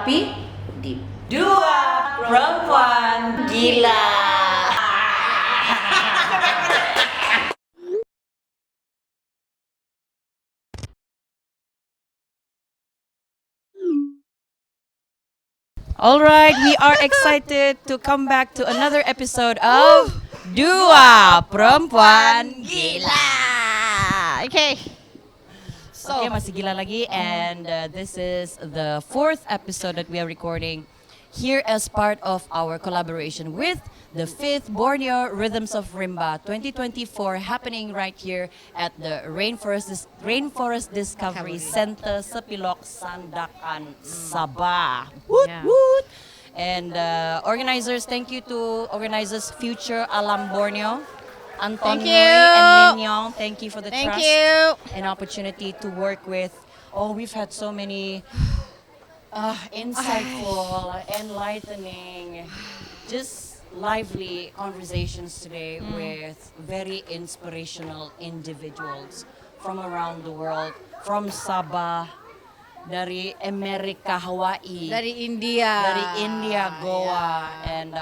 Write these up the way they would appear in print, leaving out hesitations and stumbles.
tapi di Dua Perempuan Gila. Alright, we are excited to come back to another episode of Dua Perempuan Gila. Okay. Okay, masih gila lagi, and this is the fourth episode that we are recording here as part of our collaboration with the 5th Borneo Rhythms of Rimba 2024, happening right here at the Rainforest Discovery Center, Sepilok, Sandakan, Sabah. Woot, woot. And organizers, thank you to organizers Future Alam Borneo, Anton and Minyong, thank you for the trust and opportunity to work with. Oh, we've had so many insightful, enlightening, just lively conversations today with very inspirational individuals from around the world, from Sabah, dari Amerika, Hawaii, dari India, Goa, and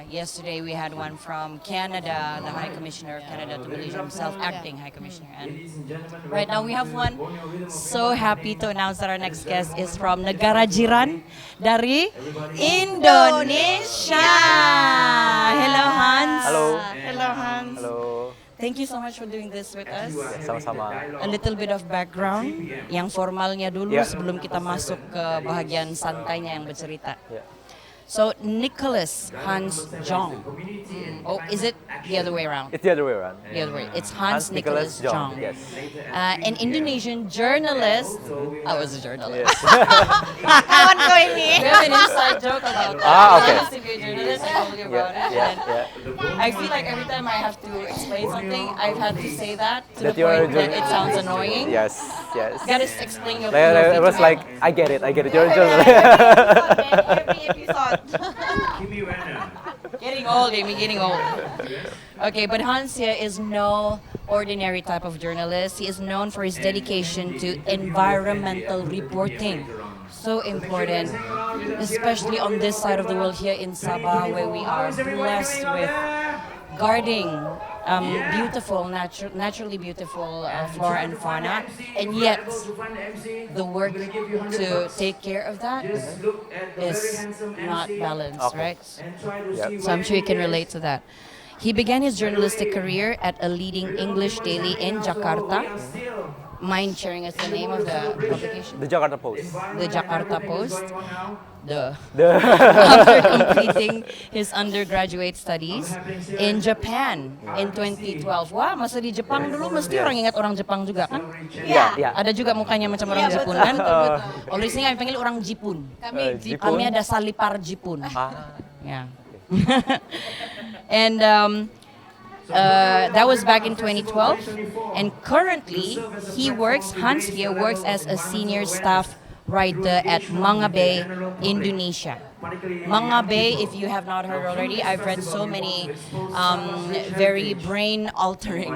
yesterday we had one from Canada, the High Commissioner of Canada to Malaysia himself, acting High Commissioner. And right now we have one. So happy to announce that our next guest is from negara jiran dari Indonesia. Hello Hans. Hello Hans. Halo. Thank you so much for doing this with us. Sama-sama. A little bit of background, yang formalnya dulu sebelum kita masuk ke bahagian santainya yang bercerita. So Nicholas Hans Jong. Oh, is it the other way around? It's the other way around. The other way. It's Hans Nicholas Jong. Yes. An Indonesian journalist. I was a journalist. Yes. Kawan ko ini. We have an inside joke about that. Okay. I used to be a journalist. I told you about it. And I feel like every time I have to explain something, I've had to say that to the point that it sounds annoying. Yes. You gotta explain your It was like, I get it. You're a journalist. Every episode. Getting old, Amy, getting old. Okay, but Hans here is no ordinary type of journalist. He is known for his dedication to environmental reporting. So important, especially on this side of the world here in Sabah, where we are blessed with guarding beautiful, naturally beautiful flora and fauna, and yet the work to take care of that is not balanced, right? Yep. So I'm sure you can relate to that. He began his journalistic career at a leading English daily in Jakarta. Mind sharing us the name of the publication? The Jakarta Post. The Jakarta Post. After completing his undergraduate studies in Japan in 2012. Wah, masa di Jepang dulu mesti orang ingat orang Jepang juga kan? Iya. Ada juga mukanya macam orang Jepun kan? Oleh sini kami panggil orang Jipun. Kami ada salipar Jipun. Ya. And that was back in 2012, and currently Hans here works as a senior staff writer at Mongabay, Indonesia. Mongabay, if you have not heard already, I've read so many very mind-altering,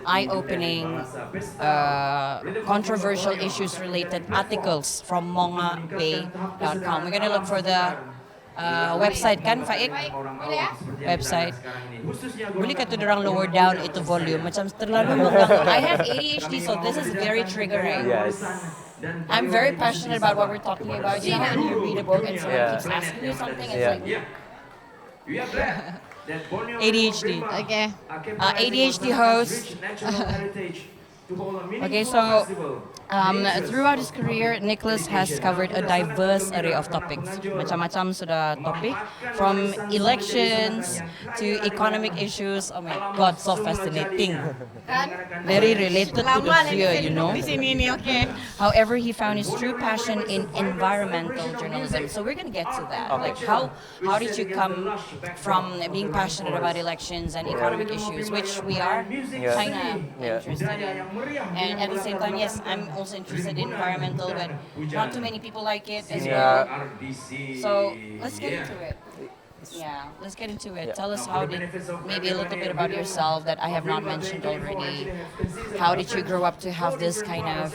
eye-opening, controversial issues-related articles from Mongabay.com. We're going to look for the website kan, Faik? Website. Boleh kata dorang lower down itu volume macam terlalu megang. I have ADHD, so this is very triggering. Yes. I'm very passionate about what we're talking about. You know, when you read a book and someone keeps asking you something, it's like ADHD. Okay. ADHD host. Okay, so throughout his career, Nicholas has covered a diverse array of topics. Macam-macam sudah topik, from elections to economic issues. Oh my God, so fascinating. Very related to the fear, you know. However, he found his true passion in environmental journalism. So we're gonna get to that. Like how did you come from being passionate about elections and economic issues, which we are kind of interested in. And at the same time, yes, I'm also interested in environmental, but not too many people like it as well. So let's get into it. Yeah, let's get into it. Tell us maybe a little bit about yourself that I have not mentioned already. How did you grow up to have this kind of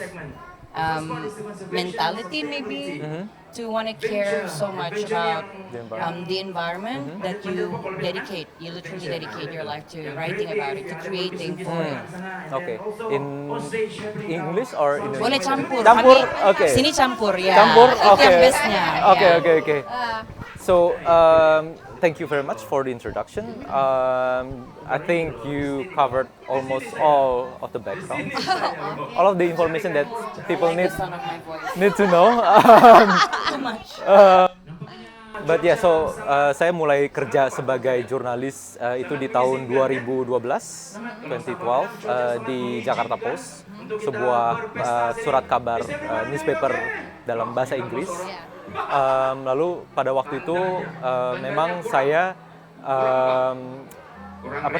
mentality maybe to want to care so much about the environment that you literally dedicate your life to writing about it, to creating for it. Okay. In English or in Boleh campur. Campur, Kami okay. sini campur ya. Campur, Itu okay. yang bestnya. Okay, ya. okay, okay. So, thank you very much for the introduction. I think you covered almost all of the background, all of the information that people need The sound of my voice. to know. Too much. But yeah, so saya mulai kerja sebagai jurnalis itu di tahun 2012, 2012 di Jakarta Post, sebuah surat kabar newspaper dalam bahasa Inggris. Lalu pada waktu itu memang saya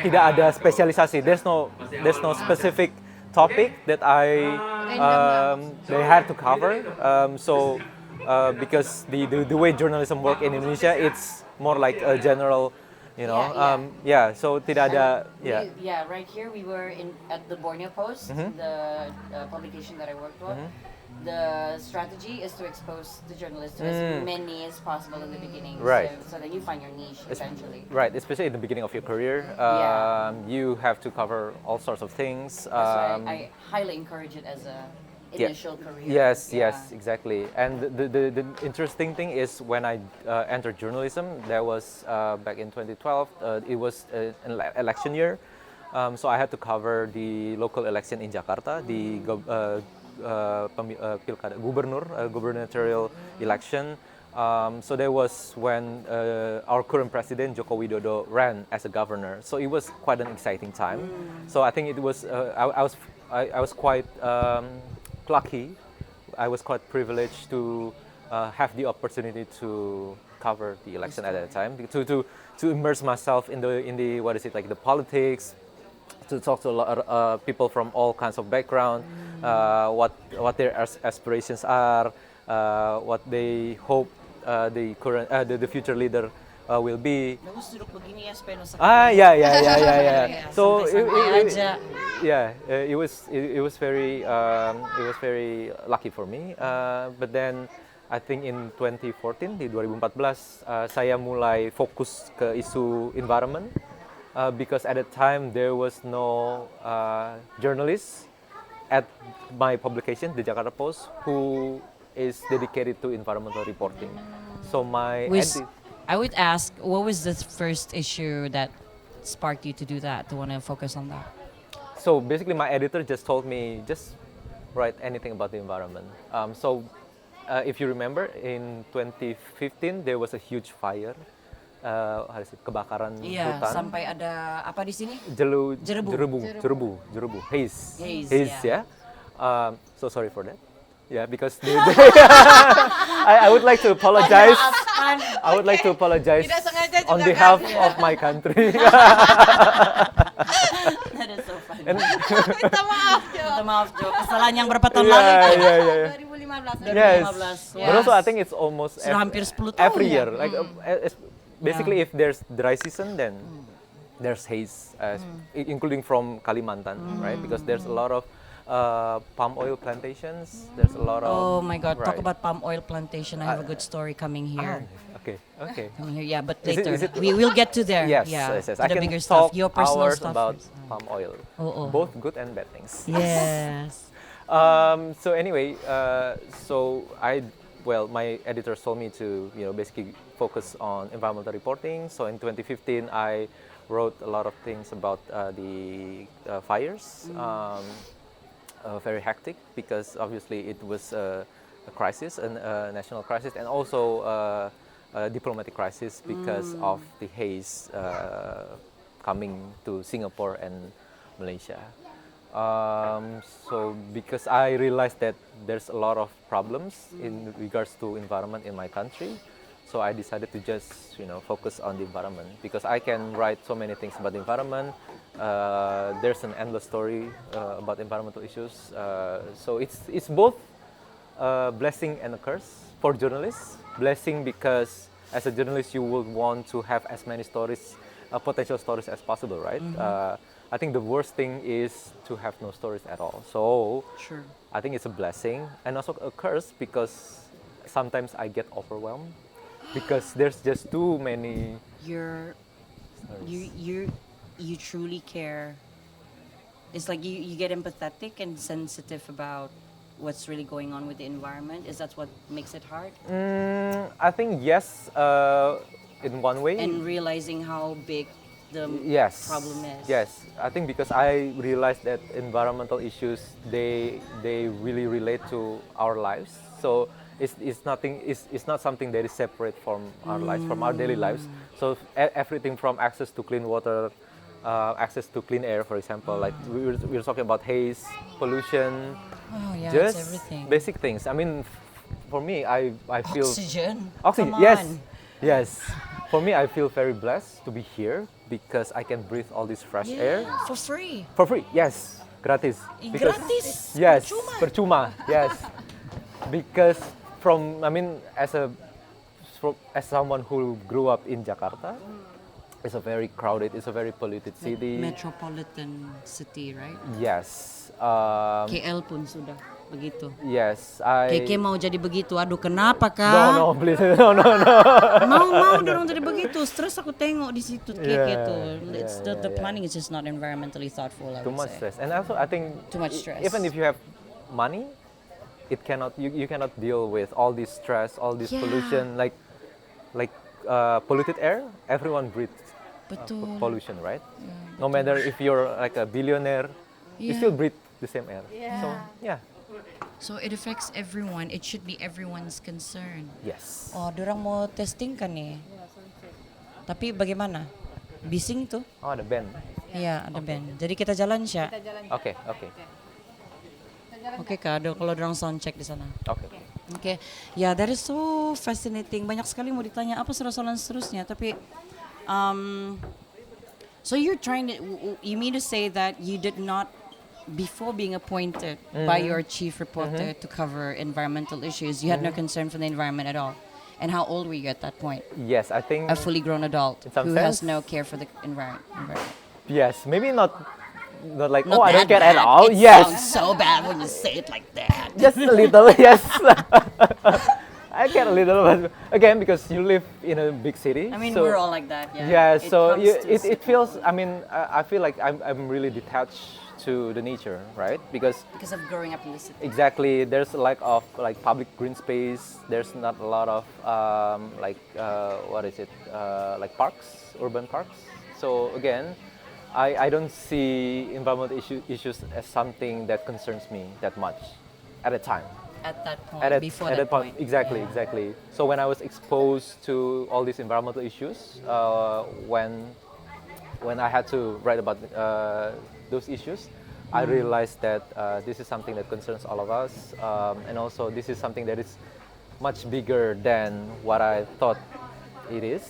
tidak ada spesialisasi. There's no specific topic that they had to cover. Because the way journalism work in Indonesia, it's more like a general, so tidak ada, Right here we were at the Borneo Post, the publication that I worked on. The strategy is to expose the journalists to as many as possible in the beginning, Right. so that you find your niche eventually. Right, especially in the beginning of your career, you have to cover all sorts of things. That's why I highly encourage it as a initial career. Yes, exactly. And the interesting thing is when I entered journalism, that was back in 2012. It was an election year, so I had to cover the local election in Jakarta, the pilkada gubernatorial election. So that was when our current president Joko Widodo ran as a governor. So it was quite an exciting time. So I think it was I was quite lucky. I was quite privileged to have the opportunity to cover the election at that time, to immerse myself in the what is it, like the politics, to talk to a lot of people from all kinds of background, what their aspirations are, what they hope the future leader will be. Bagus duduk begini ya supaya nusuk. Yeah. So Santai aja. it was very lucky for me. But then I think in 2014 di 2014 saya mulai fokus ke isu environment. Because at that time there was no journalist at my publication, the Jakarta Post, who is dedicated to environmental reporting. So I would ask, what was the first issue that sparked you to do that, to want to focus on that? So basically my editor just told me, just write anything about the environment. If you remember, in 2015 there was a huge fire. Kebakaran Iya, hutan. sampai ada apa di sini? Jerebu. Haze, yeah. So sorry for that. Yeah, because I would like to apologize. I would like to apologize Tidak sengaja juga on behalf kan? of my country. That is so funny. Minta maaf, Jo. Minta maaf, Jo. Kesalahan yang berapa tahun lalu itu? Yeah. 2015. Yes. 2015, But also I think it's almost Sudah hampir 10 tahun every ya? year. Like basically, if there's dry season, then there's haze, including from Kalimantan, right? Because there's a lot of palm oil plantations. There's a lot of. Oh my God! Talk right. about palm oil plantation. I have a good story coming here. Okay. Coming here, yeah, but Is later it- we will get to there. Yes, yeah, yes. to I the can bigger talk stuff, your personal hours stuff. about first. palm oil, Oh. both good and bad things. Yes. So anyway, my editor told me to basically focus on environmental reporting. So in 2015, I wrote a lot of things about the fires. Very hectic because obviously it was a crisis, a national crisis, and also a diplomatic crisis because of the haze coming to Singapore and Malaysia. So because I realized that there's a lot of problems in regards to environment in my country, so I decided to just focus on the environment because I can write so many things about the environment. There's an endless story about environmental issues. So it's both a blessing and a curse for journalists. Blessing because as a journalist you would want to have as many stories, potential stories as possible, right? I think the worst thing is to have no stories at all. So Sure. I think it's a blessing and also a curse because sometimes I get overwhelmed because there's just too many You're stories. you truly care. It's like you get empathetic and sensitive about what's really going on with the environment. Is that what makes it hard? I think yes, in one way. And realizing how big the Yes. problem is. Yes, I think because I realized that environmental issues they really relate to our lives. So it's not something that is separate from our lives, from our daily lives. So everything from access to clean water, access to clean air, for example, like we were talking about haze, pollution, Oh yeah, just it's everything. basic things. I mean, for me, I feel Oxygen. Oxygen, Come yes, on. yes. For me, I feel very blessed to be here because I can breathe all this fresh air For free. for free. Yes, gratis. Gratis. Yes, Percuma. percuma. Yes, because as someone who grew up in Jakarta, it's a very crowded, it's a very polluted city. Metropolitan city, right? Yes. KL pun sudah begitu. Yes, Keke mau jadi begitu. Aduh, kenapa No, kak? no, please, no, no, no. Mau dorong jadi begitu. Stres aku tengok di situ Keke Yeah, tuh. It's yeah, the yeah. planning is just not environmentally thoughtful. I Too would much say. stress, and also I think Too much stress. even if you have money, it cannot you cannot deal with all this stress, all this Yeah. pollution, like polluted air. Everyone breathes Betul. pollution, right? No matter if you're like a billionaire, you Yeah. still breathe the same air. So yeah, So it affects everyone. It should be everyone's concern. yes. Oh, dorang mau testing kan nih. Tapi bagaimana? Bising tuh? Oh, the band. Iya, ada band. Jadi kita jalan, Sya. Okay, okay, Oke, Kak. Kalau dorang sound check di sana. okay. Oke. Ya, that is so fascinating. Banyak sekali mau ditanya apa soalan seterusnya, tapi so you're trying to you mean to say that you did not before being appointed by your chief reporter to cover environmental issues, you had no concern for the environment at all. And how old were you at that point? Yes, I think. A fully grown adult In some who has sense. no care for the environment. Yes, maybe not like Not I don't that care at bad. all. It Yes, sounds so bad when you say it like that. just a little. Yes. I care a little, but again, because you live in a big city. I mean, so we're all like that. Yeah. yeah, It so comes to a it feels. I mean, I feel like I'm really detached to the nature, right? Because because of growing up in the city. exactly, there's a lack of like public green space. There's not a lot of like parks, urban parks. So again, I don't see environmental issues as something that concerns me that much at a time. At that point, before at that point. Exactly, Yeah. exactly. So when I was exposed to all these environmental issues, when I had to write about those issues, I realized that this is something that concerns all of us, and also this is something that is much bigger than what I thought it is.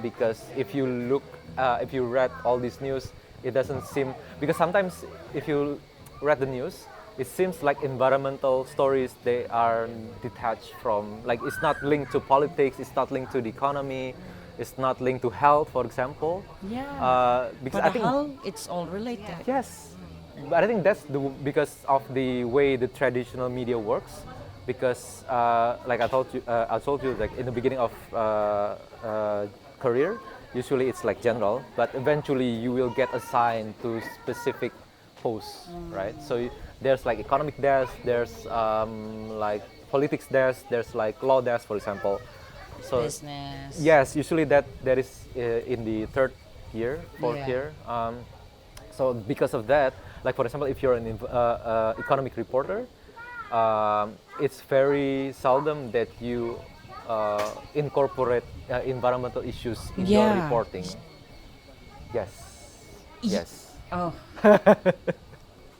Because if you read all this news, it doesn't seem, because sometimes if you read the news, it seems like environmental stories, they are detached from, like it's not linked to politics, it's not linked to the economy, it's not linked to health, for example. Yeah. Because I think Padahal it's all related. yes, but I think that's because of the way the traditional media works. Because like I told you, like in the beginning of career, usually it's like general, but eventually you will get assigned to specific posts, right? So there's like economic desk, there's like politics desk, there's like law desk, for example. So Business. yes, usually that is in the third year, fourth Yeah. year. So because of that, like for example, if you're an economic reporter, it's very seldom that you incorporate environmental issues in your Yeah. reporting. Yes. Yes. Oh.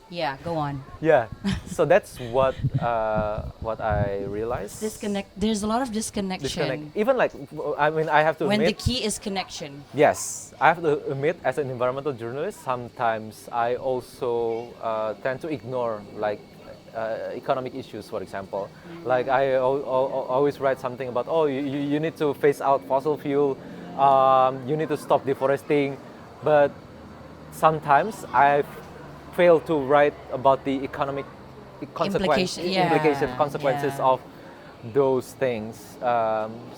Yeah, go on. Yeah. So that's what I realized. There's a lot of disconnection. Disconnect. Even like, I mean, I have to When the admit. key is connection. Yes, I have to admit, as an environmental journalist, sometimes I also tend to ignore like economic issues, for example. Like I always write something about, oh, you need to phase out fossil fuel, you need to stop deforesting, but sometimes I fail to write about the economic consequences Yeah. of those things.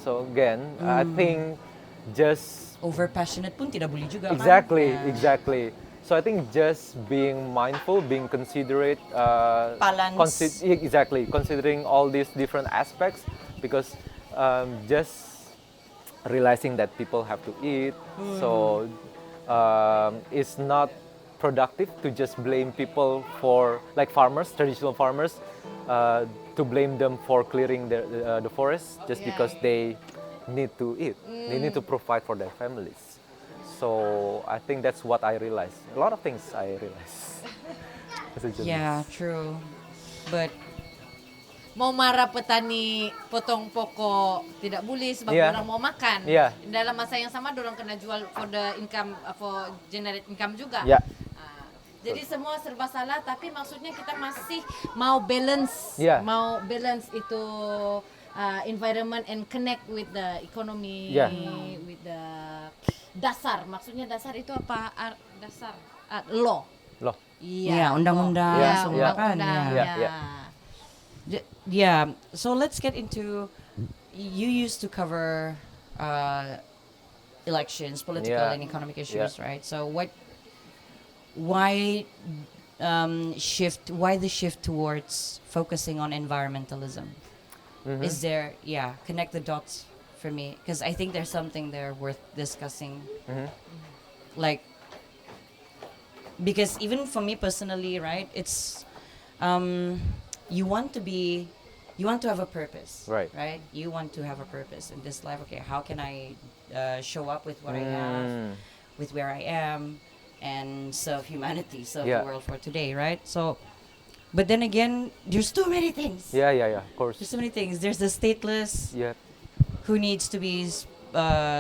So again, I think just Over passionate pun tidak boleh juga kan? Yeah. exactly. So I think just being mindful, being considerate, Balance. exactly, considering all these different aspects, because just realizing that people have to eat, so it's not productive to just blame people for, like farmers, traditional farmers, to blame them for clearing the forest just because they need to eat, they need to provide for their families. So I think that's what I realized. A lot of things I realized. As a journalist. Yeah, true. But Mau marah petani potong pokok tidak boleh sebab Yeah. orang mau makan. Yeah. Dalam masa yang sama orang kena jual for the income, for generate income juga. Yeah. Jadi semua serba salah, tapi maksudnya kita masih mau balance, Yeah. mau balance itu environment and connect with the economy, Yeah. with the dasar. Maksudnya dasar itu apa? Dasar law. Loh. Yeah, undang-undang law. semua kan, undang-undang, yeah. ya. yeah, so let's get into, you used to cover elections, political Yeah. and economic issues, Yeah. right? So why the shift towards focusing on environmentalism? Is there, connect the dots for me, because I think there's something there worth discussing. Like, because even for me personally, right, it's you want to have a purpose, Right. You want to have a purpose in this life. Okay, how can I show up with what I have, with where I am, and serve humanity, serve Yeah. the world for today, right? So, but then again, there's too many things. Yeah, of course. There's so many things. There's the stateless Yeah. who needs to be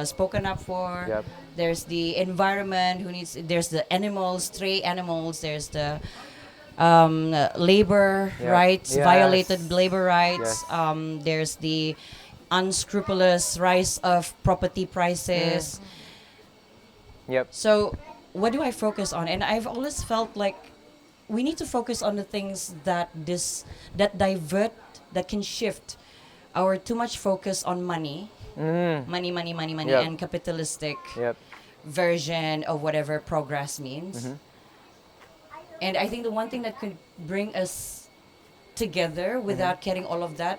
spoken up for. Yep. There's the environment there's the animals, stray animals. There's the labor Yeah. rights, Yes. violated labor rights. Yes. There's the unscrupulous rise of property prices. Yep. So what do I focus on? And I've always felt like we need to focus on the things that divert, that can shift our too much focus on money, money, Yep. and capitalistic Yep. version of whatever progress means. And I think the one thing that could bring us together without carrying all of that,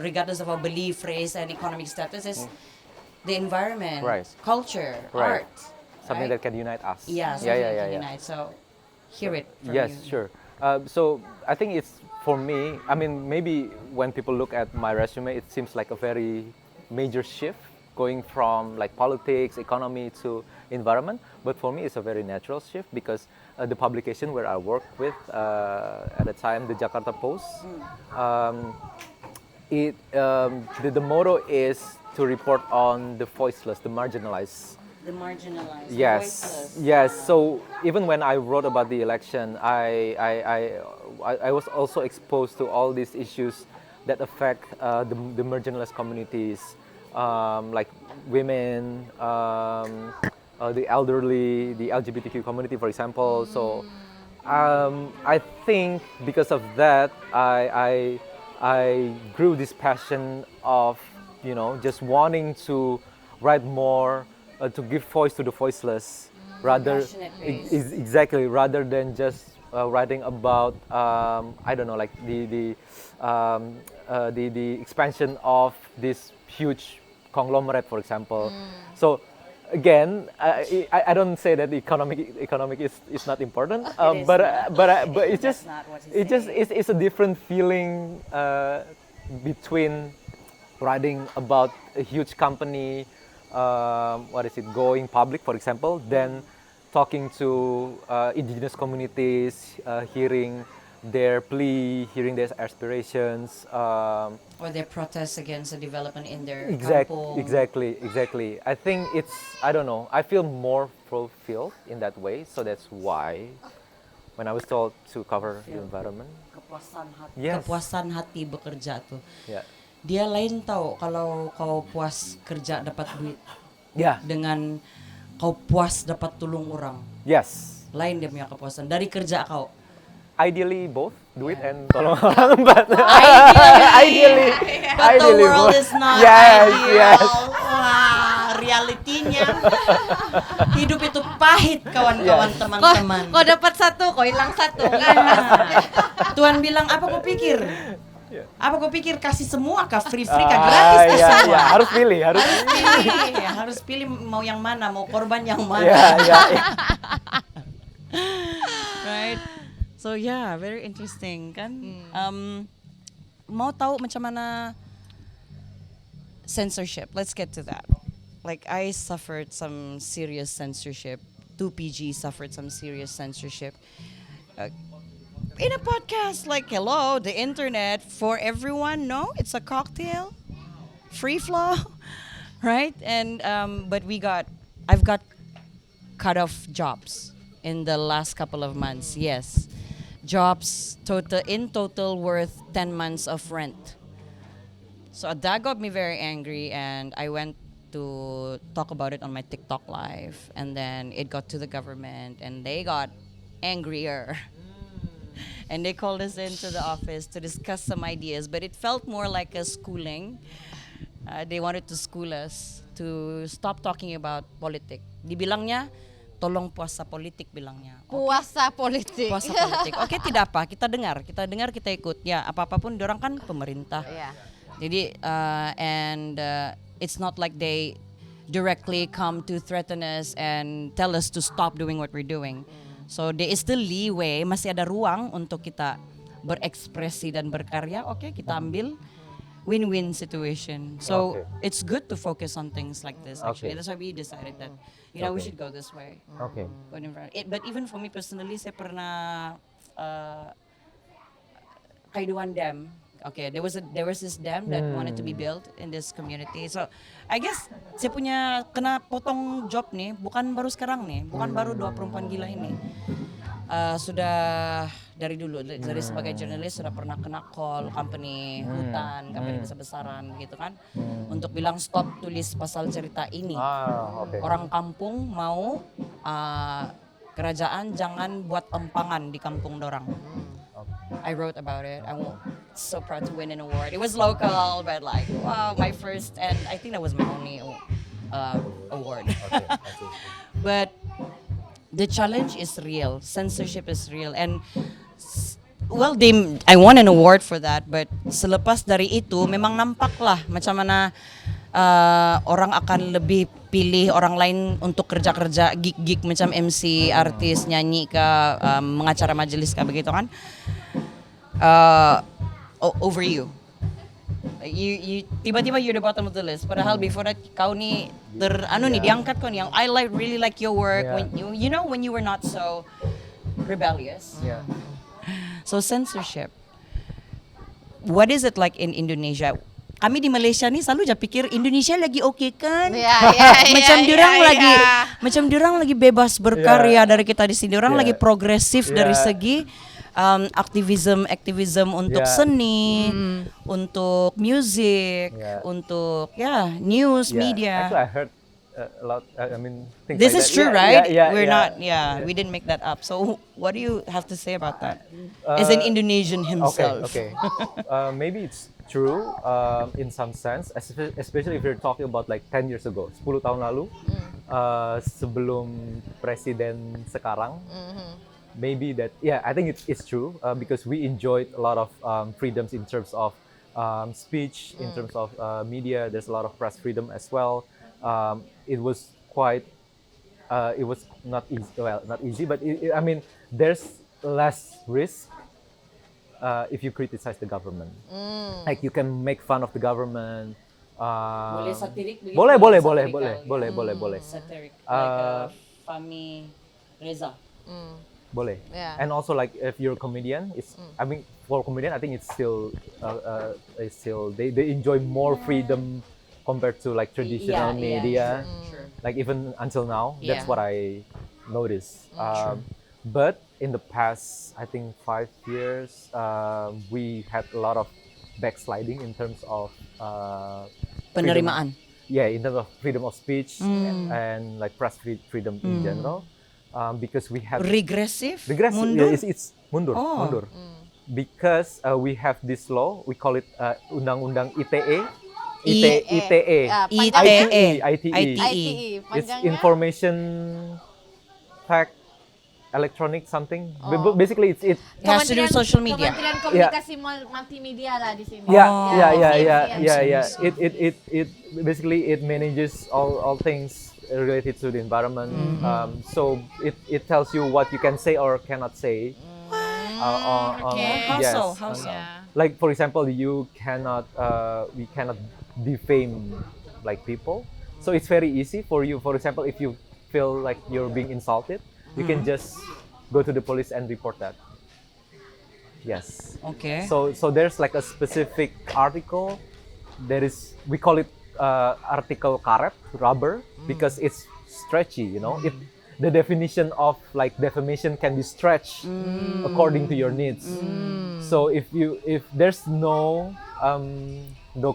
regardless of our belief, race, and economic status, is the environment, Right. culture, Right. art. Something right? that can unite us. Yeah, something that can yeah. unite. So, hear it from Yes, you. sure. So I think it's, for me, I mean, maybe when people look at my resume, it seems like a very major shift going from like politics, economy to environment. But for me, it's a very natural shift because the publication where I worked with at the time, the Jakarta Post, the motto is to report on the voiceless, the marginalized. The marginalized, the Yes, voiceless. yes. So even when I wrote about the election, I was also exposed to all these issues that affect the marginalized communities, like women, the elderly, the LGBTQ community, for example. So I think because of that, I grew this passion of, just wanting to write more. To give voice to the voiceless, rather exactly, rather than just writing about I don't know, like the expansion of this huge conglomerate, for example. So again, I don't say that the economic is not important, but it's just not what he's it's a different feeling between writing about a huge company. Going public, for example, then talking to indigenous communities, hearing their plea, hearing their aspirations. Or their protests against the development in their kampung. Exactly. I think it's, I don't know, I feel more fulfilled in that way. So that's why when I was told to cover the environment. Kepuasan hati. Yes. Kepuasan hati bekerja tuh. Yeah. Dia lain tahu kalau kau puas kerja dapat duit. Yeah. Dengan kau puas dapat tulung orang. Yes. Lain dia punya kepuasan dari kerja kau. Ideally both duit and tolong orang, but Ideally. But the world both. is not Yes, ideal. yes. Wah, realitinya hidup itu pahit kawan-kawan teman-teman. Kok dapat satu, kok hilang satu kan? Tuhan bilang apa kau pikir? Yeah. Apa kau pikir kasih semua kah free kah gratis kah Iya, semua? iya, harus pilih. Harus pilih mau yang mana, mau korban yang mana. Iya. Right? So yeah, very interesting kan. Mau tahu macam mana censorship? Let's get to that. Like I suffered some serious censorship. 2PG suffered some serious censorship. In a podcast, like hello, the internet for everyone. No, it's a cocktail, free flow, right? And but I've got cut off jobs in the last couple of months. Yes, jobs in total worth 10 months of rent. So that got me very angry, and I went to talk about it on my TikTok live, and then it got to the government, and they got angrier. And they called us into the office to discuss some ideas, but it felt more like a schooling. They wanted to school us to stop talking about politik. Dibilangnya, tolong puasa politik bilangnya. Puasa politik. Puasa politik. Oke, tidak apa, kita dengar, kita ikut. Ya, apa-apapun diorang kan pemerintah. Iya. Jadi, it's not like they directly come to threaten us and tell us to stop doing what we're doing. So there is still leeway, masih ada ruang untuk kita berekspresi dan berkarya. Oke, kita ambil win-win situation. So it's good to focus on things like this. Actually, that's why we decided that we should go this way. Okay. But even for me personally, saya pernah Kaiduan Dam. Okay, there was this dam that wanted to be built in this community. So I guess saya punya kena potong job nih, bukan baru sekarang nih, bukan baru Dua Perempuan Gila ini. Sudah dari dulu, dari sebagai jurnalis sudah pernah kena call company hutan, company besar-besaran gitu kan, untuk bilang stop tulis pasal cerita ini. Orang kampung mau kerajaan jangan buat empangan di kampung dorang. I wrote about it. I'm so proud to win an award. It was local, but like, wow, my first, and I think that was my only award. But the challenge is real. Censorship is real, and well, I won an award for that. But selepas dari itu, memang nampak lah macam mana orang akan lebih pilih orang lain untuk kerja-kerja gig-gig macam MC, artis, nyanyi ke mengacara majelis ke begitu kan. Over you. You tiba-tiba you're the bottom of the list. Padahal before that kau nih diangkat kau nih yang really like your work when when you were not so rebellious. Yeah. So censorship. What is it like in Indonesia? Kami di Malaysia nih selalu aja pikir Indonesia lagi oke kan? Macam diorang lagi bebas berkarya dari kita di sini. Diorang lagi progresif dari segi aktivism untuk seni, untuk music, untuk news, media. Actually, I heard a lot. I mean, things This like is that. true, right? We're not. We didn't make that up. So, what do you have to say about that? As an Indonesian himself. Okay. Maybe it's true in some sense, especially if you're talking about like 10 years ago, 10 tahun lalu, sebelum presiden sekarang. Maybe that, I think it's true because we enjoyed a lot of freedoms in terms of speech, in terms of media. There's a lot of press freedom as well. It was quite, it was not easy. Well, not easy, but I mean, there's less risk if you criticize the government. Like you can make fun of the government. Boleh satirik begitu? Boleh. Satirik, like Fahmi Reza. Boleh. Yeah. And also like if you're a comedian, I mean for a comedian I think it's still they enjoy more freedom compared to like traditional media. Sure. Like even until now, that's Yeah. what I noticed. But in the past, I think 5 years, we had a lot of backsliding in terms of Penerimaan. in terms of freedom of speech and like press freedom in general, because we have Regressive? regressive. Mundur? Yeah, it's mundur, Oh. mundur. Because we have this law, we call it Undang-Undang ITE. ITE. ITE. ITE. ITE. It's Panjangnya? information fact electronic something. Basically, it It has to do with social media. Kementerian Komunikasi Multimedia lah di sini. yeah. It basically it manages all things related to the environment. So it tells you what you can say or cannot say. How Yes. so? How so? Like for example, we cannot defame like people. So it's very easy for you. For example, if you feel like you're being insulted, you can just go to the police and report that. Yes. Okay. So there's like a specific article. We call it article karet, rubber, because it's stretchy. You know, the definition of like defamation can be stretched according to your needs. So if there's no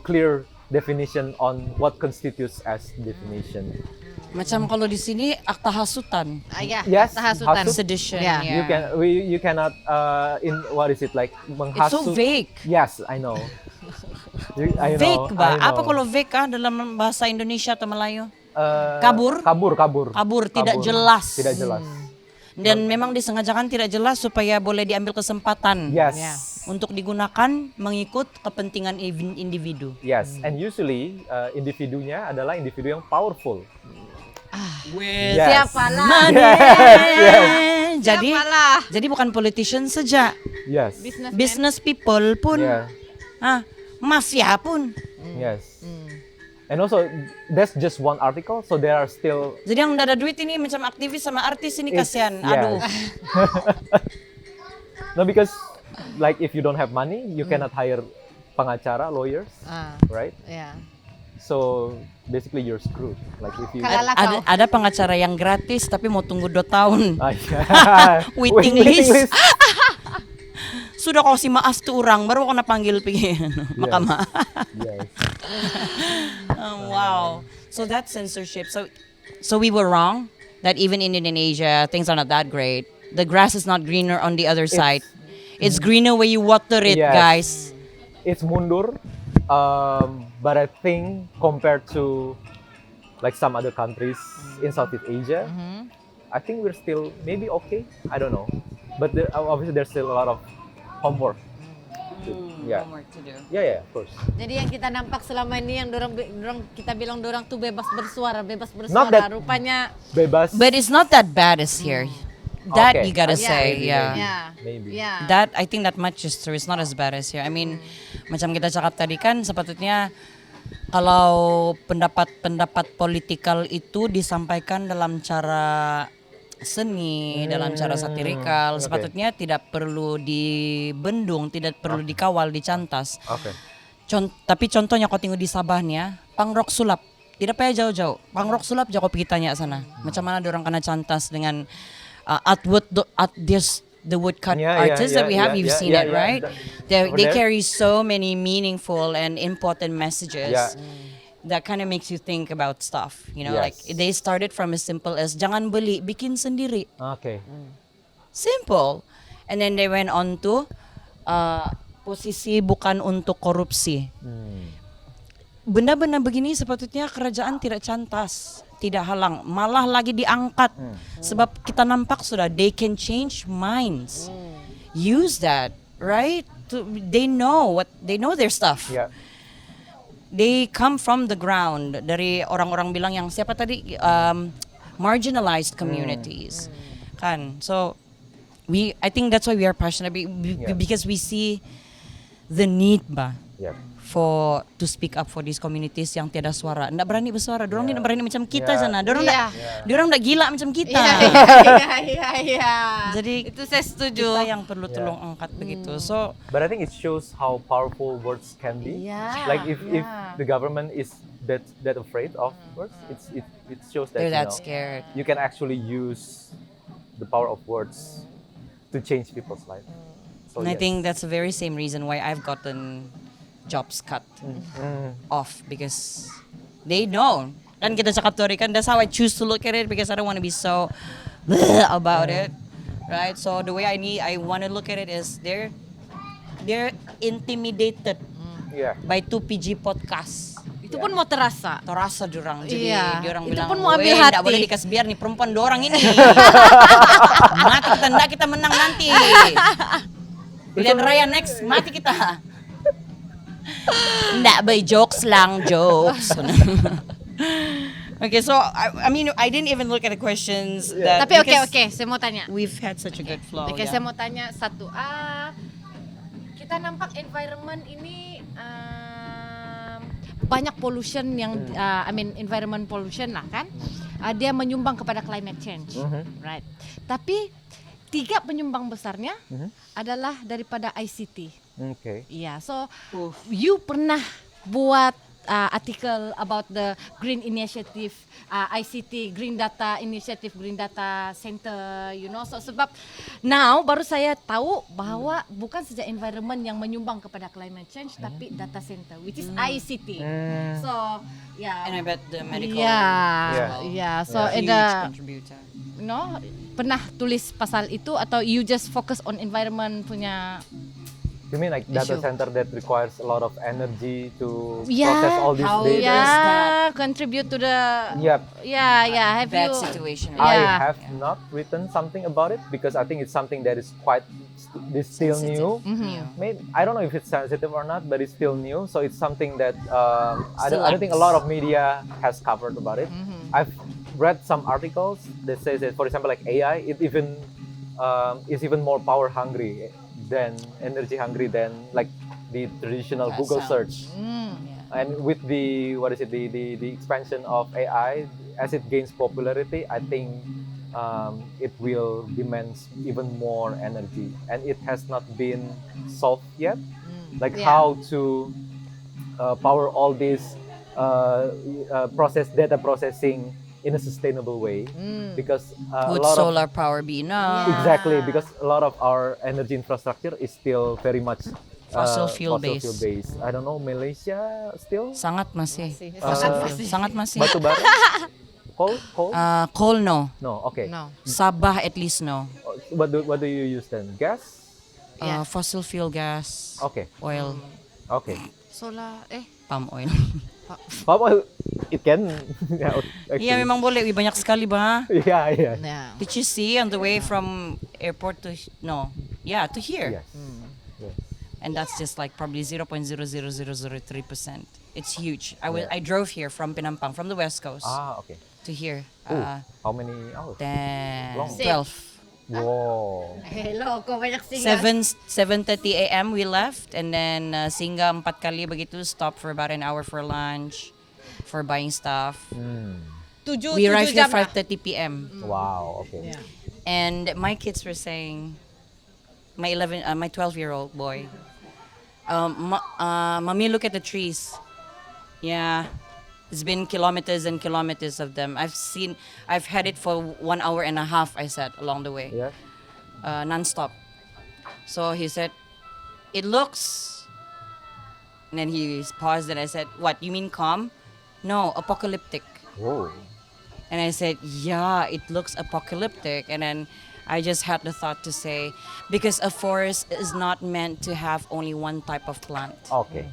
clear definition on what constitutes as defamation. Macam kalau di sini akta hasutan. Yes, Hasutan. hasut. Sedition. Yeah. Yeah. You cannot in what is it like It's so menghasut. vague. Yes, I know. I know. Vague ba? I know. Apa kalau vague dalam bahasa Indonesia atau Melayu? Eh, Kabur? Kabur, tidak jelas. Tidak jelas. Dan memang disengajakan tidak jelas supaya boleh diambil kesempatan Yes. untuk digunakan mengikut kepentingan individu. Yes, and usually individunya adalah individu yang powerful. With Yes. Siapalah. money. Yes. Jadi Siapalah. jadi bukan politician saja, Yes. business people pun, Yeah. mafia pun. Yes. And also that's just one article, so there are still Jadi yang udah ada duit ini macam aktivis sama artis ini It's- kasihan. yes. Aduh. no, because like if you don't have money, you cannot hire pengacara, lawyers, right? Ya. So basically you're screwed. Like if you Kalala kau. Ada pengacara yang gratis tapi mau tunggu 2 tahun. Waiting Waiting list. Sudah kasih maaf tuh orang baru kena panggil pergi mahkamah. Yes. Oh, wow. So that's censorship. So we were wrong that even in Indonesia things are not that great. The grass is not greener on the other side. It's greener where you water it, Yes. guys. It's mundur, but I think compared to like some other countries in Southeast Asia, I think we're still maybe okay. I don't know, but obviously there's still a lot of homework. Yeah. Homework to do. Yeah, of course. Jadi yang kita nampak selama ini yang dorang kita bilang dorang tuh bebas bersuara. Not that- Rupanya Bebas. But it's not that bad as here. That Okay. you gotta Yeah. say, Maybe, yeah. ya. Maybe. Ya. That I think that much is true. It's not as bad as here. I mean, macam kita cakap tadi kan sepatutnya kalau pendapat politikal itu disampaikan dalam cara seni, dalam cara satirikal, okay. sepatutnya tidak perlu dibendung, tidak perlu dikawal, dicantas. Okay. Tapi contohnya kau tengok di Sabahnya, pangrok sulap. Tidak payah jauh-jauh. Pangrok sulap jauh pergi tanya sana. Macam mana orang kena cantas dengan the woodcut artists that we have. You've seen it, right? They carry so many meaningful and important messages. Yeah. That kind of makes you think about stuff, you know, Yes. like they started from as simple as jangan beli, bikin sendiri. Okay. Simple. And then they went on to posisi bukan untuk korupsi. Benda-benda begini sepatutnya kerajaan tidak cantas, tidak halang, malah lagi diangkat. Sebab kita nampak sudah they can change minds. Use that, right? They know their stuff. Yeah. They come from the ground. Dari orang-orang bilang yang siapa tadi marginalized communities. Kan? So I think that's why we are passionate because we see the need Yeah. to speak up for these communities yang tiada suara. Ndak berani bersuara. Dorang tidak berani macam kita Yeah. sana. Dorang Yeah. ndak gila macam kita. Iya. Jadi Itu saya setuju. kita yang perlu tolong angkat begitu. So But I think it shows how powerful words can be. Yeah. Like if the government is that afraid of words, it shows that they're you that know, scared. you can actually use the power of words to change people's life. So And I yes. think that's the very same reason why I've gotten jobs cut off because They know. Kan kita cakap tuh kan, that's how I choose to look at it because I don't want to be so about it, right? So the way I want to look at it is they're intimidated Yeah. by 2PG podcast. Itu pun mau terasa. Terasa jurang, jadi Iya, diorang itu bilang, pun mau ambil "Weh, hati." nggak boleh dikasih biar nih perempuan dorang ini. Mati kita, nggak kita menang nanti. Pilihan raya next, mati kita. Nggak, by jokes lang, jokes. Okay, so I mean, I didn't even look at the questions. That, Tapi because oke, saya mau tanya. we've had such a good flow. Oke, yeah. saya mau tanya satu. Kita nampak environment ini banyak pollution yang environment pollution lah kan. Dia menyumbang kepada climate change. Right. Tapi 3 penyumbang besarnya adalah daripada ICT. Okay. Iya, so you pernah buat artikel about the Green Initiative, ICT, Green Data Initiative, Green Data Center, you know. So sebab now baru saya tahu bahwa bukan saja environment yang menyumbang kepada climate change, tapi data center, which is ICT. So yeah. And I bet the medical Yeah. So huge ada, contributor. you know, pernah tulis pasal itu atau you just focus on environment punya? You mean like data Issue. center that requires a lot of energy to Yeah, process all these how- data? Yeah, contribute to the. Yep. Yeah. Have Bad you? situation. Yeah. I have not written something about it because I think it's something that is it's still new. Maybe I don't know if it's sensitive or not, but it's still new. So it's something that I don't think a lot of media has covered about it. I've read some articles that says that, for example, like AI, it even is even more power hungry than energy hungry than like the traditional That Google sounds- search. And with the the expansion of AI, as it gains popularity, I think it will demand even more energy, and it has not been solved yet. Like how to power all this data processing in a sustainable way, because a Would lot of solar power be enough? exactly, because a lot of our energy infrastructure is still very much Fossil fuel based. I don't know, Malaysia still Sangat masih. Masih. Sangat masih. batu bara, coal. Coal no. No, okay. No. Sabah at least no. What do you use then? Gas? Fossil fuel gas. Okay, Oil. okay. Solar, Palm oil. Well, it can. Yeah, actually. Iya memang boleh. Banyak sekali ba? Yeah. Yeah. Did you see on the way from airport to to here? Yes. Yes. And that's just like probably 0.00003%. It's huge. I drove here from Penampang, from the West Coast Okay. to here. Ooh, how many hours? 10, Long. 12. Wow. Hello, kok banyak singa. 7:30 a.m. we left, and then singgah 4 kali begitu, stop for about an hour for lunch, for buying stuff. 7 We arrived here jam lah. 5:30 p.m. Wow. Okay. Yeah. And my kids were saying, my 12-year-old boy, Mommy, look at the trees. Yeah, it's been kilometers and kilometers of them. I've had it for 1 hour and a half, I said, along the way. Yeah. Non-stop. So he said, it looks, and then he paused and I said, what, you mean calm? No, apocalyptic. Whoa. And I said, yeah, it looks apocalyptic. And then I just had the thought to say, because a forest is not meant to have only one type of plant. Okay.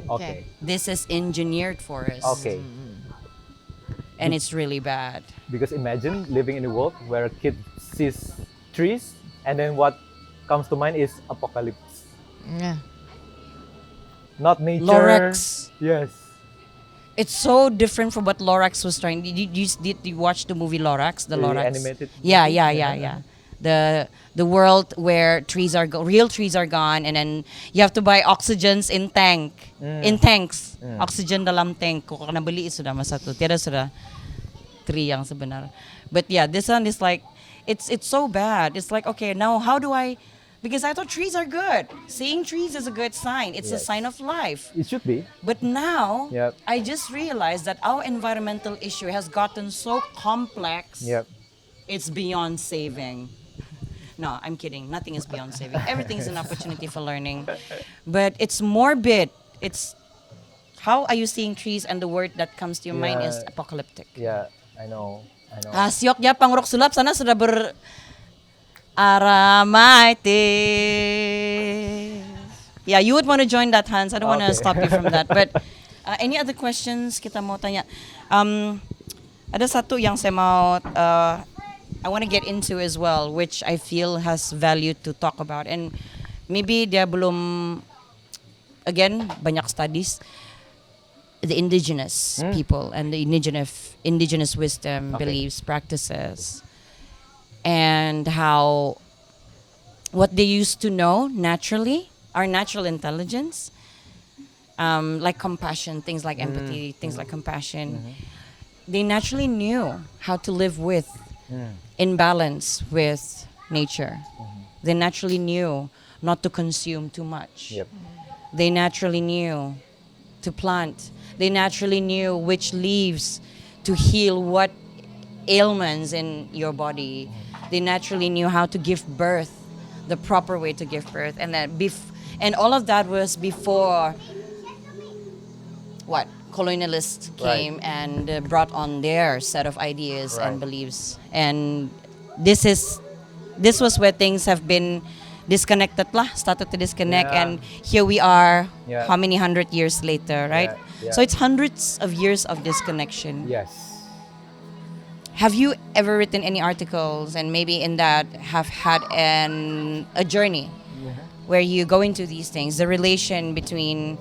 Okay. This is engineered forest. Okay. And it's really bad. Because imagine living in a world where a kid sees trees and then what comes to mind is apocalypse. Yeah. Not nature. Lorax. Yes. It's so different from what Lorax was trying. Did you watch the movie Lorax? The Lorax animated. Yeah. The world where real trees are gone, and then you have to buy oxygens in tanks. Oxygen dalam tank. Kung nabili sudah masato. Tiada sudah tree yang sebenar. But yeah, this one is like it's so bad. It's like, okay, now how do I? Because I thought trees are good. Seeing trees is a good sign. It's a Yes. sign of life. It should be. But now, Yep. I just realized that our environmental issue has gotten so complex, Yep. it's beyond saving. No, I'm kidding. Nothing is beyond saving. Everything is an opportunity for learning. But it's morbid. It's How are you seeing trees, and the word that comes to your mind is Yeah. apocalyptic? Yeah, I know. Siok ya pangrok sulap sana sudah Aramaitis. Yeah, you would want to join that, Hans. I don't want to Okay. stop you from that. But any other questions kita mau tanya? Ada satu yang saya mau I want to get into as well, which I feel has value to talk about, and maybe dia belum, again, banyak studies, the indigenous people and the indigenous wisdom, beliefs, practices, and how what they used to know naturally, our natural intelligence, like compassion, things like empathy, things like compassion, they naturally knew how to live with in balance with nature. They naturally knew not to consume too much. Yep. They naturally knew to plant. They naturally knew which leaves to heal what ailments in your body. They naturally knew how to give birth, the proper way to give birth, and that and all of that was before what colonialists came and brought on their set of ideas and beliefs. And this was where things have been disconnected lah, started to disconnect, and here we are, how many 100 years later, right? So it's hundreds of years of disconnection. Yes. Have you ever written any articles, and maybe in that have had a journey where you go into these things, the relation between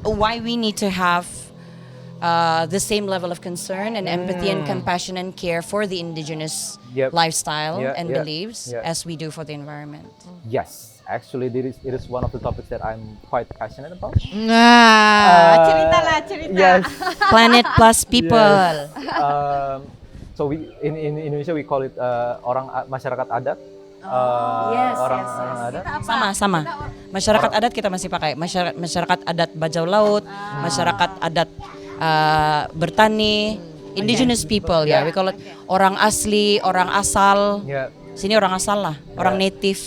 why we need to have the same level of concern and empathy and compassion and care for the indigenous lifestyle and beliefs as we do for the environment? Yes, actually, it is one of the topics that I'm quite passionate about. Cerita. Yes. Planet plus people. Yes. So we in Indonesia we call it masyarakat adat. Orang adat. Sama. Masyarakat adat kita masih pakai. Masyarakat adat bajau laut, masyarakat adat bertani, indigenous people, we call it orang asli, orang asal. Sini orang asal lah, orang native.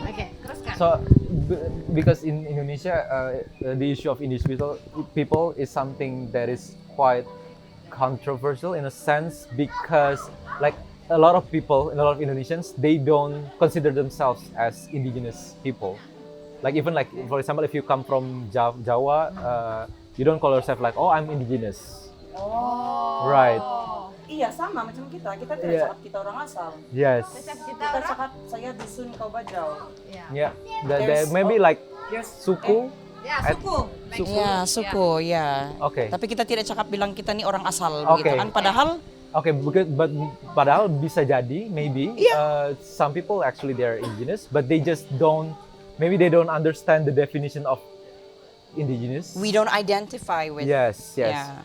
Okay, teruskan. So because in Indonesia the issue of indigenous people is something that is quite controversial in a sense, because like a lot of people, a lot of Indonesians, they don't consider themselves as indigenous people. Like even like for example, if you come from Jawa, you don't call yourself like, oh, I'm indigenous. Right. Iya, sama macam kita. Kita tidak cakap kita orang asal. Yes. Kita cakap saya dusun kau bajau. Yeah. Maybe like suku. Suku. Okay. Tapi kita tidak cakap bilang kita nih orang asal, Okay. begitu kan? Padahal Padahal bisa jadi maybe some people actually they are indigenous, but they just don't understand the definition of indigenous. we don't identify with. Yes. Yeah.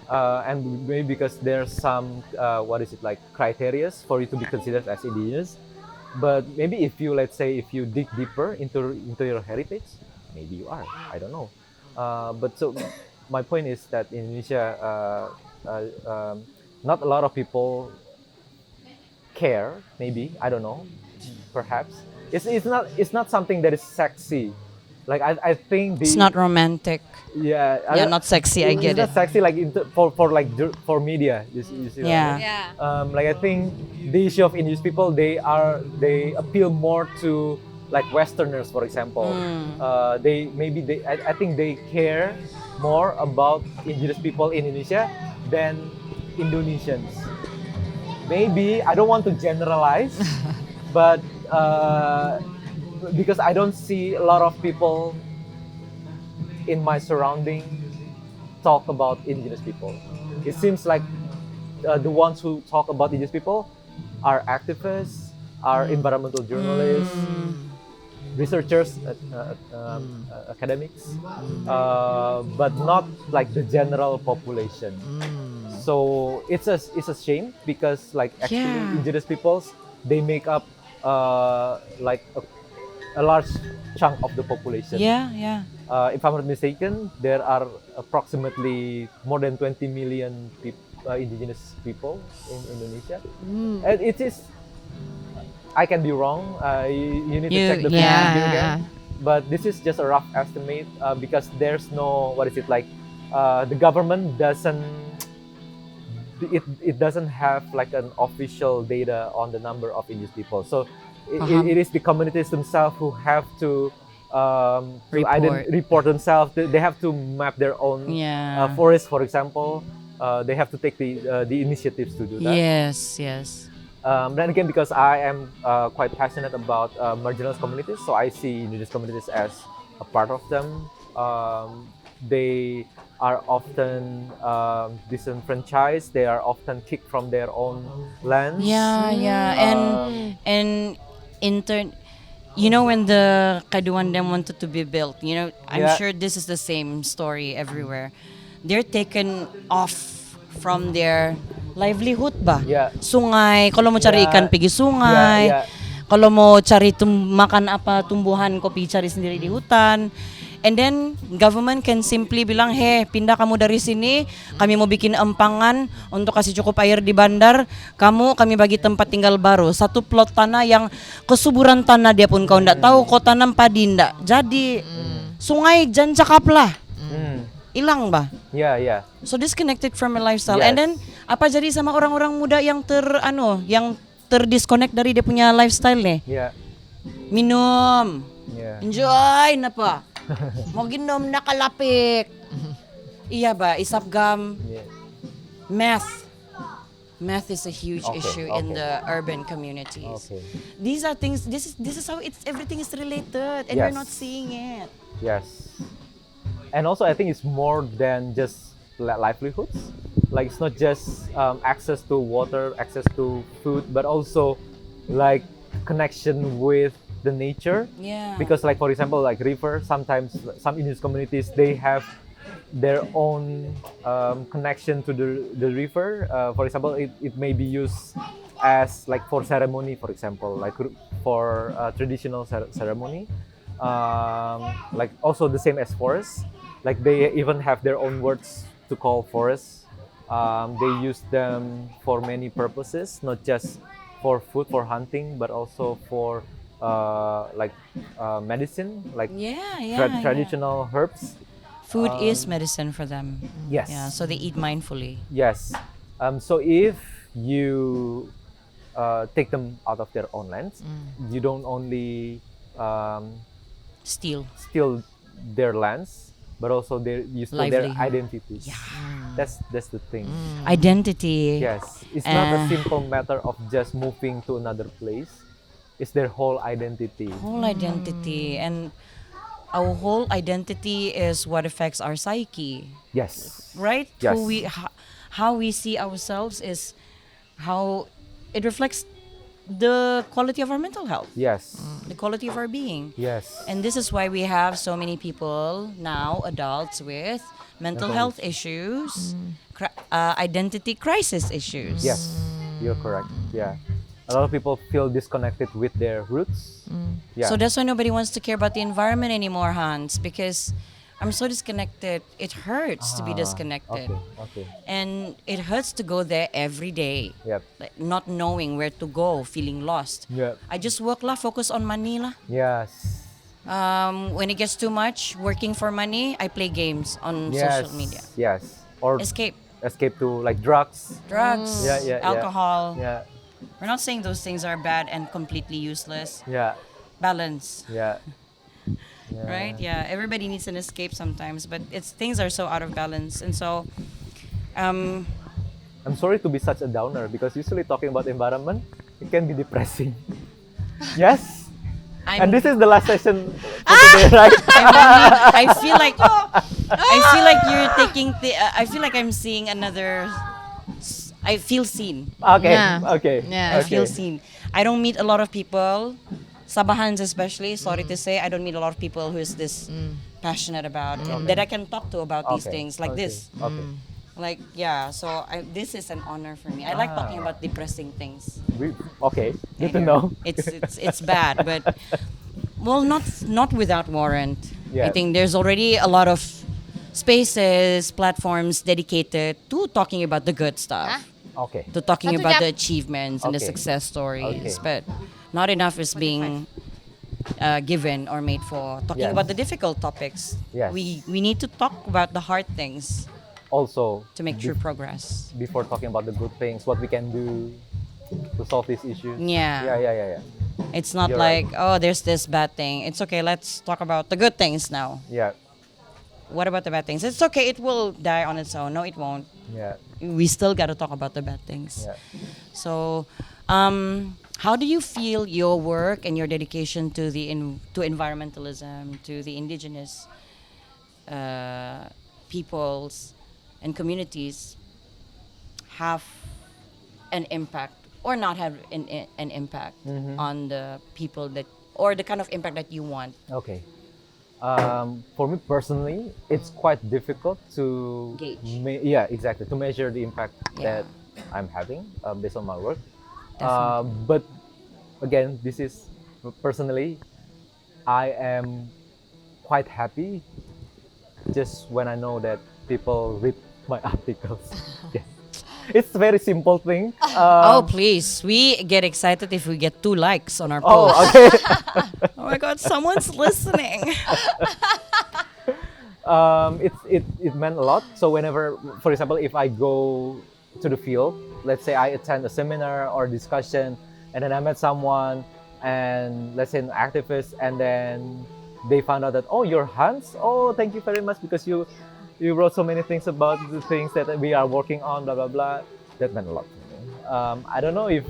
And maybe because there's some criteria for you to be considered as indigenous. But maybe if you dig deeper into your heritage, maybe you are. I don't know. But so my point is that in Indonesia, not a lot of people care. Maybe, I don't know. Perhaps it's not something that is sexy. Like I think It's not romantic. Not sexy. I get it's it. not sexy like for media. You see what I mean? Like I think the issue of indigenous people, they appeal more to like Westerners, for example. I think they care more about indigenous people in Indonesia than Indonesians. Maybe I don't want to generalize, but because I don't see a lot of people in my surrounding talk about indigenous people. It seems like the ones who talk about indigenous people are activists, are environmental journalists, researchers, academics, but not like the general population. So it's a shame, because like actually indigenous peoples, they make up like a large chunk of the population. If I'm not mistaken, there are approximately more than 20 million indigenous people in Indonesia. And it is, I can be wrong. You need to check the figure again. but this is just a rough estimate because there's no, what is it like, the government doesn't, it doesn't have like an official data on the number of indigenous people. So it is the communities themselves who have to report themselves. They have to map their own forest, for example. They have to take the initiatives to do that. Yes. Then again, because I am quite passionate about marginalized communities, so I see indigenous communities as a part of them. They are often disenfranchised. They are often kicked from their own lands. And in turn, you know, when the Kaduan Dam wanted to be built, you know, I'm sure this is the same story everywhere. They're taken off from their livelihood ba? Sungay, kalau mo cari ikan pergi sungai. Kalau mau cari makan apa tumbuhan kopi cari sendiri di hutan. And then government can simply bilang, "Hey, pindah kamu dari sini. Kami mau bikin empangan untuk kasih cukup air di bandar. Kami bagi tempat tinggal baru. Satu plot tanah yang kesuburan tanah dia pun kau ndak tahu, kau tanam padi ndak. Jadi sungai jan cakap lah. Hilang bah." So disconnected from a lifestyle. And then apa jadi sama orang-orang muda yang terdisconnect dari dia punya lifestyle nih? Minum. Enjoy napa? Mau ginom nakalapik. Iya ba, isap gam. Math is a huge issue in the urban communities. These are things, this is how everything is related and we're not seeing it. And also I think it's more than just livelihoods. Like it's not just access to water, access to food, but also like connection with the nature. Because like for example, like river, sometimes some indigenous communities, they have their own connection to the river. For example, it may be used as like for ceremony, for example, like for traditional ceremony. Like also the same as forests. Like they even have their own words to call forests. They use them for many purposes, not just for food, for hunting, but also for medicine, like traditional herbs. Food is medicine for them. So they eat mindfully. So if you take them out of their own lands, you don't only steal their lands, but also you steal their identities. That's the thing. Identity. It's not a simple matter of just moving to another place. It's their whole identity. And our whole identity is what affects our psyche. Right? How we see ourselves is how it reflects the quality of our mental health. The quality of our being. And this is why we have so many people now, adults with mental health issues, identity crisis issues. You're correct. A lot of people feel disconnected with their roots. So that's why nobody wants to care about the environment anymore, Hans, because I'm so disconnected. It hurts to be disconnected. And it hurts to go there every day. Like not knowing where to go, feeling lost. I just work lah, focus on money lah. When it gets too much, working for money, I play games on social media. Or escape to like drugs. Alcohol. We're not saying those things are bad and completely useless. Balance. Right? Everybody needs an escape sometimes, but things are so out of balance. And so I'm sorry to be such a downer, because usually talking about environment, it can be depressing. And this is the last session for today, right? I feel like you're taking I feel like I'm seeing another. I feel seen. I feel seen. I don't meet a lot of people, Sabahans especially, sorry to say, I don't meet a lot of people who is this passionate about that I can talk to about these things like this. Like, so this is an honor for me. I like talking about depressing things. Good to know. It's bad, but not without warrant. I think there's already a lot of spaces, platforms dedicated to talking about the good stuff. To talking about the achievements and the success stories, but not enough is being given or made for talking Yes. about the difficult topics. Yes. We need to talk about the hard things Also, to make true progress. before talking about the good things, what we can do to solve these issues. Yeah. Yeah. It's not You're like, right. oh, there's this bad thing. It's okay, let's talk about the good things now. Yeah. What about the bad things? It's okay, it will die on its own. No, it won't. Yeah. We still got to talk about the bad things. Yeah. So, how do you feel your work and your dedication to to environmentalism, to the indigenous peoples and communities have an impact or not have an impact on the people that, or the kind of impact that you want? Okay. For me personally, it's quite difficult to Gauge. exactly, to measure the impact Yeah. that I'm having based on my work. Definitely. But again, this is personally, I am quite happy just when I know that people read my articles. Yes. It's a very simple thing. Oh, please. We get excited if we get 2 likes on our Oh, post. okay. Oh my God, someone's listening. It meant a lot. So whenever, for example, if I go to the field, let's say I attend a seminar or discussion, and then I met someone, and let's say an activist, and then they found out that, oh, you're Hans. Oh, thank you very much because you wrote so many things about the things that we are working on, blah blah blah. That meant a lot to me. I don't know if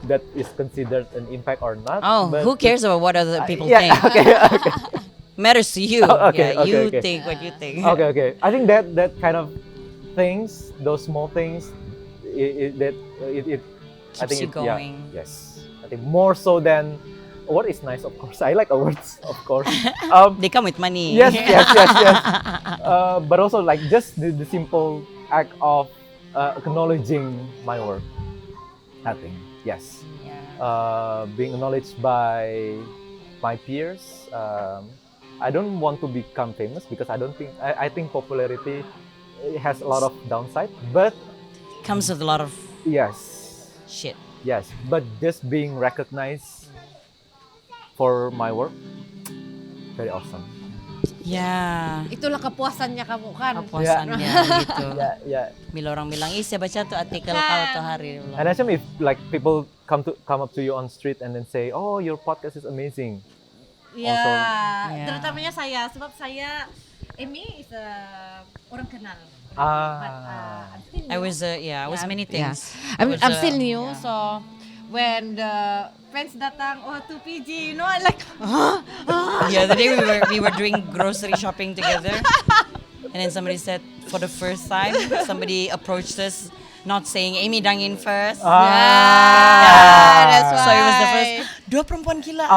that is considered an impact or not. Oh, but who cares about what other people yeah, think? okay. Matters to you. Okay, Yeah, you okay. think what you think. Okay. I think that kind of things, those small things, I Keeps think you it, yeah, going. yes, I think more so than what is nice. Of course, I like awards. Of course. They come with money. Yes. But also like just the simple act of acknowledging my work. I think yes. Yeah. Being acknowledged by my peers. I don't want to become famous because I think popularity has a lot of downside. But Comes with a lot of yes, shit. but just being recognized for my work, very awesome. Yeah. Itulah kepuasannya kamu kan. Kapuasan niya gitu. Yeah. Milorang bilang, siya baca tuh artikel kau tuh hari. And actually, if like people come up to you on street and then say, "Oh, your podcast is amazing." Ya, Yeah. terutamanya saya, sebab saya Amy is orang kenal. But, I'm still new. I was many things. I'm Was, still new, yeah. so when the friends datang, oh to PG, you know, I like, The other day we were doing grocery shopping together, and then somebody said for the first time somebody approached us, not saying Amy Dangin first. that's So it was the why. first. Dua Perempuan Gila.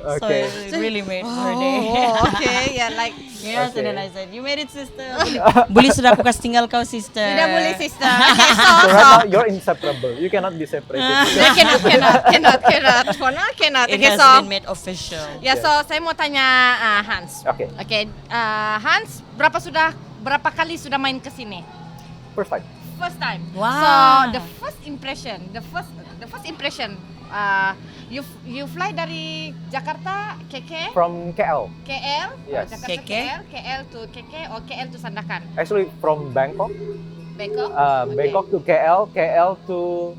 So Okay. it really made her day. Oh, okay, yeah, like, Yes, Okay. and then I said, you made it, sister. Boleh sudah aku kasih tinggal kau, sister. tidak boleh sister. Okay, So right now you're inseparable. You cannot be separated. cannot. For now, cannot. It Okay, has so, been made official. ya, so saya mau tanya Hans. Okay. Okay, Hans, berapa kali sudah main ke sini? First time. First time. Wow. So the first impression, you fly dari Jakarta KK, From KL. KL, Yes. Jakarta KK? KL to KK or KL to Sandakan, Actually, from Bangkok. Bangkok. Bangkok to KL to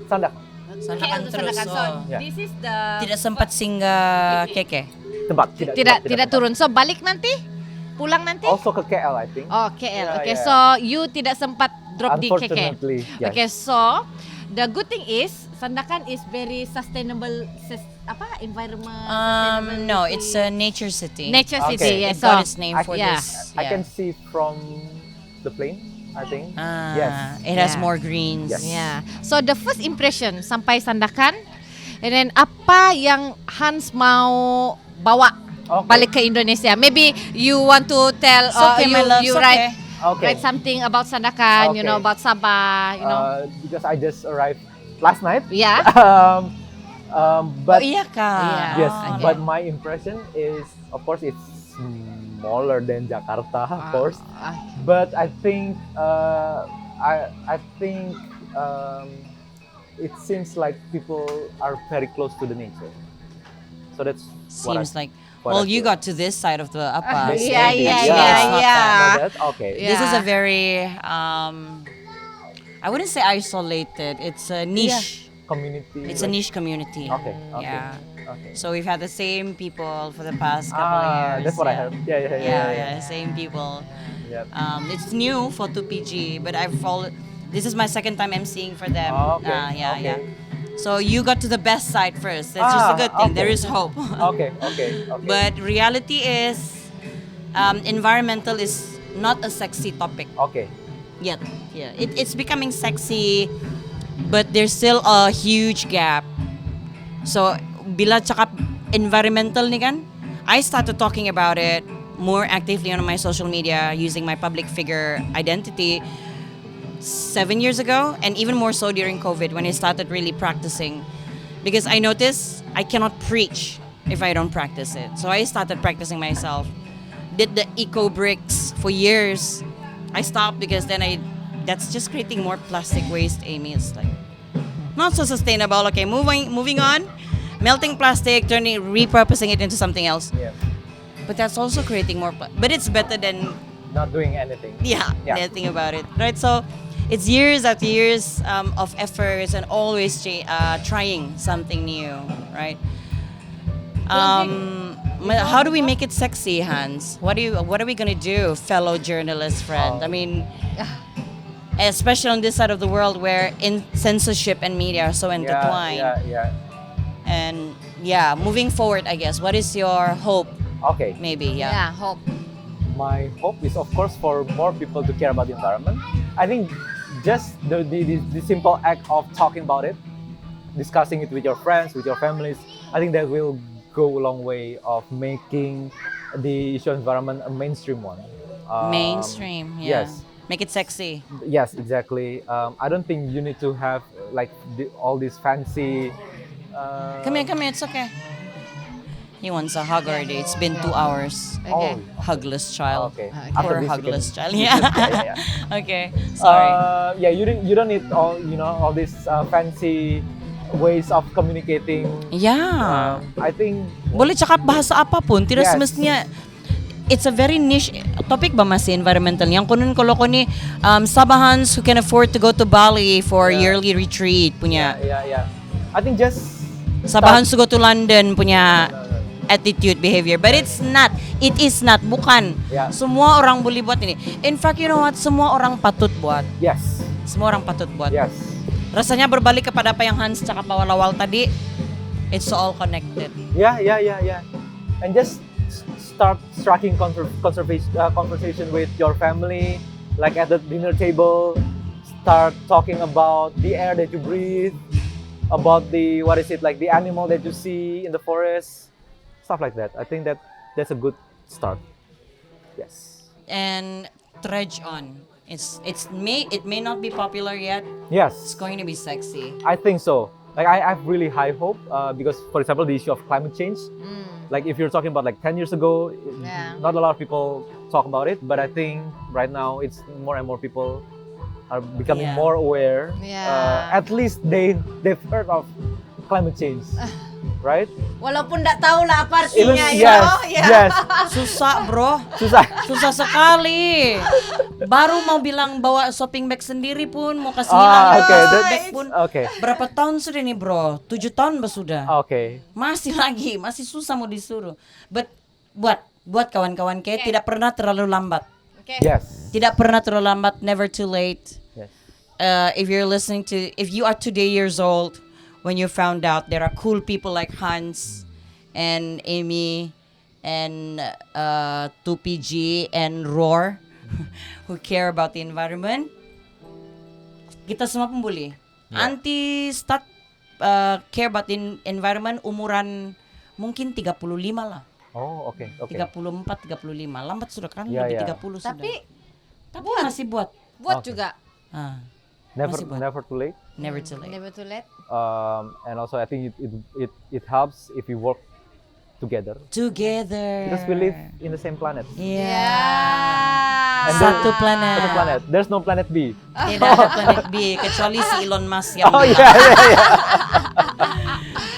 Sandakan. Sandakan KL to terus. Sandakan. So Oh. Yeah. this is the Tidak sempat singgah KK. Keke. Tempat. tidak turun. So balik nanti, pulang nanti. Also ke KL, I think. Oh, KL. Yeah, Okay, yeah. so you tidak sempat drop di KK. Unfortunately, yes. Okay, so the good thing is Sandakan is very sustainable environment. No, it's a nature city. Nature Okay. city. Yeah, It so got its name for yeah. this. I Yeah. can see from the plane, I think. Yes. It has Yeah. more greens. Yes. Yeah. So the first impression sampai Sandakan, and then apa yang Hans mau bawa Okay. balik ke Indonesia? Maybe you want to tell, It's okay, my love. you It's write Okay. something about Sandakan, you Okay. know, about Sabah, you know. Because I just arrived last night. Yeah. But Oh iya kah? yes, okay. but my impression is, of course, it's smaller than Jakarta, of course. But I think it seems like people are very close to the nature. So that's what Seems like, what well, I you feel. got to this side of the upper. Maybe, Yeah, maybe. yeah, Actually, it's not that. Like that? Okay. Yeah. This is a very, I wouldn't say isolated. It's a niche. Community. It's a niche community. Okay. Okay. Yeah. Okay. So we've had the same people for the past couple of years. That's what I yeah. heard. Yeah. Same people. Yep. It's new for 2PG, but this is my second time emceeing for them. Okay. Yeah. So you got to the best side first. That's just a good thing. Okay. There is hope. Okay. But reality is, environmental is not a sexy topic Okay. yet. Yeah, it's becoming sexy, but there's still a huge gap. So, bila tsaka environmental ni kan, I started talking about it more actively on my social media using my public figure identity 7 years ago, and even more so during COVID when I started really practicing. Because I noticed I cannot preach if I don't practice it. So I started practicing myself. Did the eco bricks for years. I stopped because that's just creating more plastic waste, Amy. It's like not so sustainable. Okay, moving on. Melting plastic, repurposing it into something else. Yeah. But that's also creating more. But it's better than Not doing anything. yeah, Yeah. nothing about it, right? So it's years after years of efforts and always trying something new, right? How do we make it sexy, Hans? What are we gonna do, fellow journalist friend? I mean, especially on this side of the world where censorship and media are so intertwined. Yeah. And moving forward, I guess, what is your hope? Okay. Maybe, Yeah, hope. My hope is, of course, for more people to care about the environment. I think just the simple act of talking about it, discussing it with your friends, with your families, I think that will go a long way of making the issue of environment a mainstream one. Mainstream, yeah. Yes. Make it sexy. Yes, exactly. I don't think you need to have like all these fancy. Come here, it's okay. He wants a hug already. It's been 2 hours. Okay. Hugless child. Okay. Poor After this, you hugless can- child. Yeah. Okay. Sorry. Yeah, you don't need all these fancy ways of communicating. Yeah. I think Boleh cakap bahasa apapun. Tidak Yes. semestinya. It's a very niche topic ba masih environmental. Yang kunun kalau ko ni Sabahans who can afford to go to Bali for yearly retreat punya. yeah. I think just Sabahans to go to London punya attitude, behavior. But it's not. It is not. Bukan. Yeah. Semua orang boleh buat ini. In fact, you know what? Semua orang patut buat. yes. Semua orang patut buat. Yes. Rasanya berbalik kepada apa yang Hans cakap awal-awal tadi. It's all connected. Yeah. And just start striking conversation with your family, like at the dinner table. Start talking about the air that you breathe, about the the animal that you see in the forest, stuff like that. I think that's a good start. Yes. And trudge on. It may not be popular yet. Yes. It's going to be sexy. I think so. Like I have really high hope because, for example, the issue of climate change. Like if you're talking about like 10 years ago, Yeah. not a lot of people talk about it. But I think right now it's more and more people are becoming Yeah. more aware. Yeah. At least they've heard of climate change, right? Walaupun tak tahu lah apa Even artinya, yes. Susah, bro. Susah. Susah sekali. Baru mau bilang bawa shopping bag sendiri pun, mau kasih Ah, hilang okay, shopping that- bag pun. Okay. Berapa tahun sudah nih, bro? 7 tahun sudah. Okay. Masih susah mau disuruh. But buat kawan-kawan tidak pernah terlalu lambat. Okay. Yes. Tidak pernah terlalu lambat, never too late. Yes. If you are today years old when you found out there are cool people like Hans and Amy and 2PG and ROR who care about the environment, kita semua pun boleh. Anti start care about the environment umuran mungkin 35 lah. Oh, okay. 34, 35. Lambat sudah kan? Ya, Lebih ya. 30 sudah. Tapi masih buat. buat Okay. juga. Ah, Never Masih buat. never too late. never too late. Never too late. And also I think it helps if we work together Together. because we live in the same planet. Yeah. And Satu Satu planet. planet. There's no planet B. Tidak ada planet B kecuali si Elon Musk yang Oh bilang. yeah.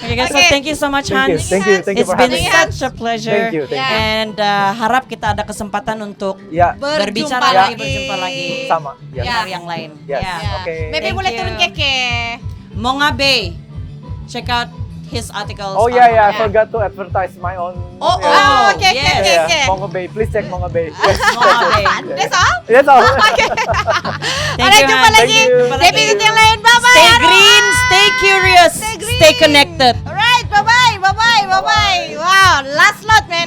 Okay, guys, so thank you so much, Thank you, Hans. thank you It's for been having me. such a pleasure. Thank you. And harap kita ada kesempatan untuk Ya, berbicara Berjumpa lagi, berjumpa lagi. sama. Yes. Hal yang lain. Yes. Yeah. Okay. Maybe Thank boleh you. turun keke. Mongabay. Check out his articles. Oh on yeah, I Mongabay. forgot to advertise my own. Oh, Oh, okay, yes. okay, okay, Yeah, okay. Mongabay. Please check Mongabay. Yes. Mongabay. That's all? That's all. Thank Alright, you, jumpa Hans. lagi. Thank you. Di episode yang lain. Bye-bye. Stay green, stay curious, Stay green. stay connected. Alright, bye-bye, bye-bye, bye-bye. Wow, last lot, man.